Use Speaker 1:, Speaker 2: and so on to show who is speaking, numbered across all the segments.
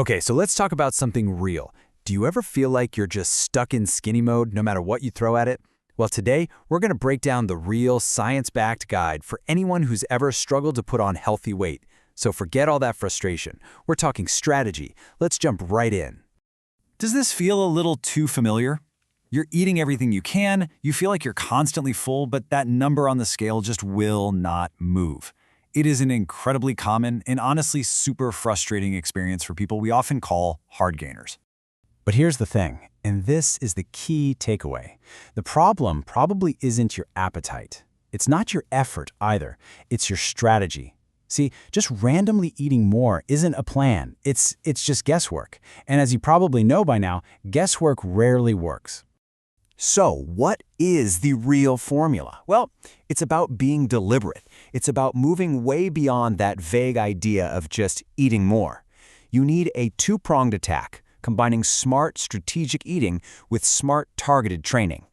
Speaker 1: Okay, so let's talk about something real. Do you ever feel like you're just stuck in skinny mode no matter what you throw at it? Well, today, we're going to break down the real science-backed guide for anyone who's ever struggled to put on healthy weight. So forget all that frustration. We're talking strategy. Let's jump right in.
Speaker 2: Does this feel a little too familiar? You're eating everything you can, you feel like you're constantly full, but that number on the scale just will not move. It is an incredibly common and honestly super frustrating experience for people we often call hard gainers.
Speaker 3: But here's the thing, and this is the key takeaway. The problem probably isn't your appetite. It's not your effort either. It's your strategy. See, just randomly eating more isn't a plan. It's just guesswork. And as you probably know by now, guesswork rarely works.
Speaker 4: So, what is the real formula? Well, it's about being deliberate. It's about moving way beyond that vague idea of just eating more. You need a two-pronged attack, combining smart, strategic eating with smart, targeted training.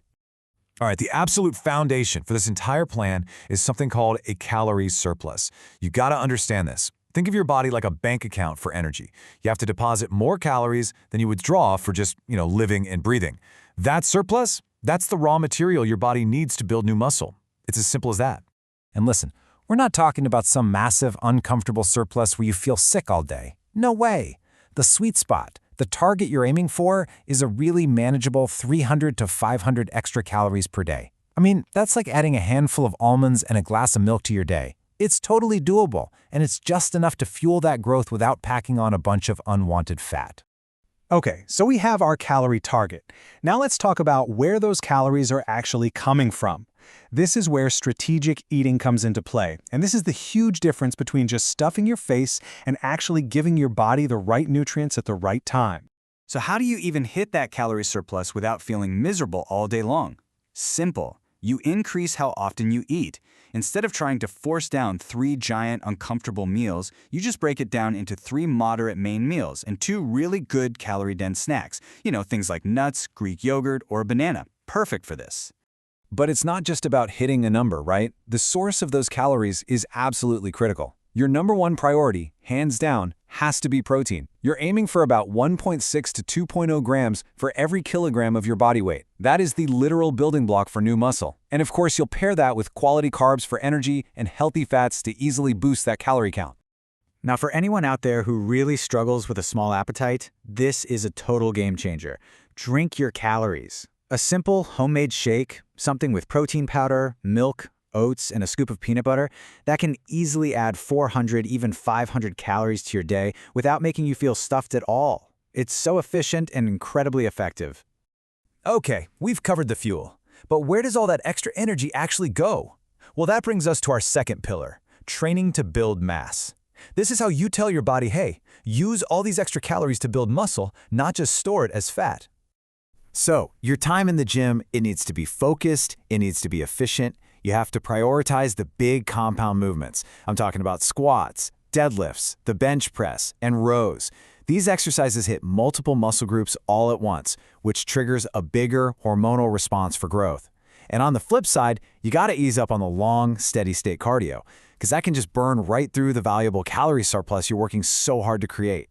Speaker 5: All right, the absolute foundation for this entire plan is something called a calorie surplus. You gotta understand this. Think of your body like a bank account for energy. You have to deposit more calories than you would draw for just, living and breathing. That surplus, that's the raw material your body needs to build new muscle. It's as simple as that.
Speaker 3: And listen, we're not talking about some massive, uncomfortable surplus where you feel sick all day. No way. The sweet spot, the target you're aiming for, is a really manageable 300 to 500 extra calories per day. I mean, that's like adding a handful of almonds and a glass of milk to your day. It's totally doable, and it's just enough to fuel that growth without packing on a bunch of unwanted fat.
Speaker 6: Okay, so we have our calorie target. Now let's talk about where those calories are actually coming from. This is where strategic eating comes into play, and this is the huge difference between just stuffing your face and actually giving your body the right nutrients at the right time.
Speaker 2: So how do you even hit that calorie surplus without feeling miserable all day long? Simple. You increase how often you eat. Instead of trying to force down 3 giant, uncomfortable meals, you just break it down into 3 moderate main meals and 2 really good calorie-dense snacks. Things like nuts, Greek yogurt, or a banana. Perfect for this.
Speaker 1: But it's not just about hitting a number, right? The source of those calories is absolutely critical. Your number one priority, hands down, has to be protein. You're aiming for about 1.6 to 2.0 grams for every kilogram of your body weight. That is the literal building block for new muscle. And of course, you'll pair that with quality carbs for energy and healthy fats to easily boost that calorie count.
Speaker 2: Now, for anyone out there who really struggles with a small appetite, this is a total game changer. Drink your calories. A simple homemade shake, something with protein powder, milk, oats, and a scoop of peanut butter, that can easily add 400, even 500 calories to your day without making you feel stuffed at all. It's so efficient and incredibly effective.
Speaker 1: Okay, we've covered the fuel. But where does all that extra energy actually go? Well, that brings us to our second pillar, training to build mass. This is how you tell your body, hey, use all these extra calories to build muscle, not just store it as fat.
Speaker 4: So, your time in the gym, it needs to be focused, it needs to be efficient. You have to prioritize the big compound movements. I'm talking about squats, deadlifts, the bench press, and rows. These exercises hit multiple muscle groups all at once, which triggers a bigger hormonal response for growth. And on the flip side, you gotta ease up on the long, steady-state cardio, because that can just burn right through the valuable calorie surplus you're working so hard to create.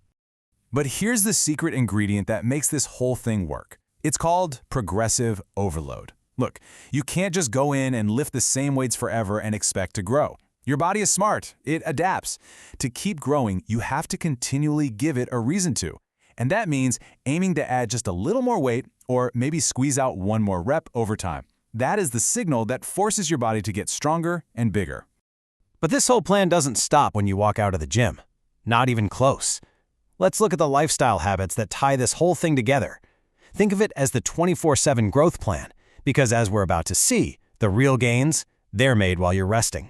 Speaker 5: But here's the secret ingredient that makes this whole thing work. It's called progressive overload. Look, you can't just go in and lift the same weights forever and expect to grow. Your body is smart. It adapts. To keep growing, you have to continually give it a reason to. And that means aiming to add just a little more weight or maybe squeeze out one more rep over time. That is the signal that forces your body to get stronger and bigger.
Speaker 3: But this whole plan doesn't stop when you walk out of the gym. Not even close. Let's look at the lifestyle habits that tie this whole thing together. Think of it as the 24/7 growth plan, because as we're about to see, the real gains, they're made while you're resting.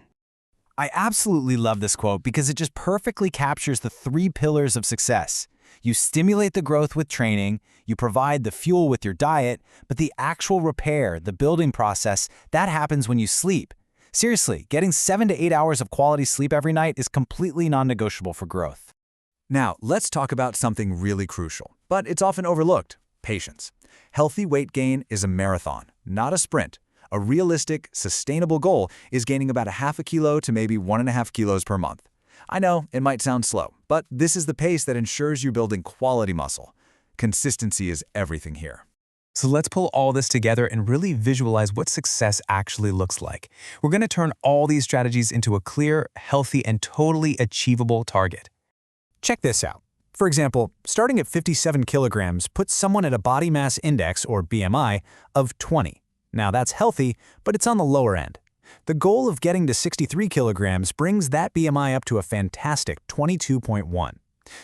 Speaker 2: I absolutely love this quote because it just perfectly captures the 3 pillars of success. You stimulate the growth with training, you provide the fuel with your diet, but the actual repair, the building process, that happens when you sleep. Seriously, getting 7 to 8 hours of quality sleep every night is completely non-negotiable for growth.
Speaker 1: Now, let's talk about something really crucial, but it's often overlooked: patience. Healthy weight gain is a marathon, not a sprint. A realistic, sustainable goal is gaining about 0.5 kilo to maybe 1.5 kilos per month.
Speaker 4: I know it might sound slow, but this is the pace that ensures you're building quality muscle. Consistency is everything here.
Speaker 5: So let's pull all this together and really visualize what success actually looks like. We're going to turn all these strategies into a clear, healthy, and totally achievable target.
Speaker 2: Check this out. For example, starting at 57 kilograms puts someone at a body mass index, or BMI, of 20. Now that's healthy, but it's on the lower end. The goal of getting to 63 kilograms brings that BMI up to a fantastic 22.1.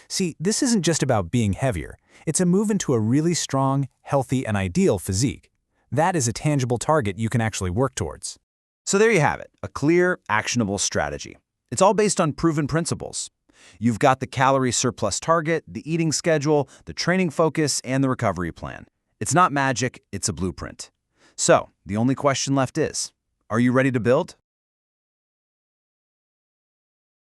Speaker 2: See, this isn't just about being heavier. It's a move into a really strong, healthy, and ideal physique. That is a tangible target you can actually work towards.
Speaker 1: So there you have it, a clear, actionable strategy. It's all based on proven principles. You've got the calorie surplus target, the eating schedule, the training focus, and the recovery plan. It's not magic, it's a blueprint. So, the only question left is, are you ready to build?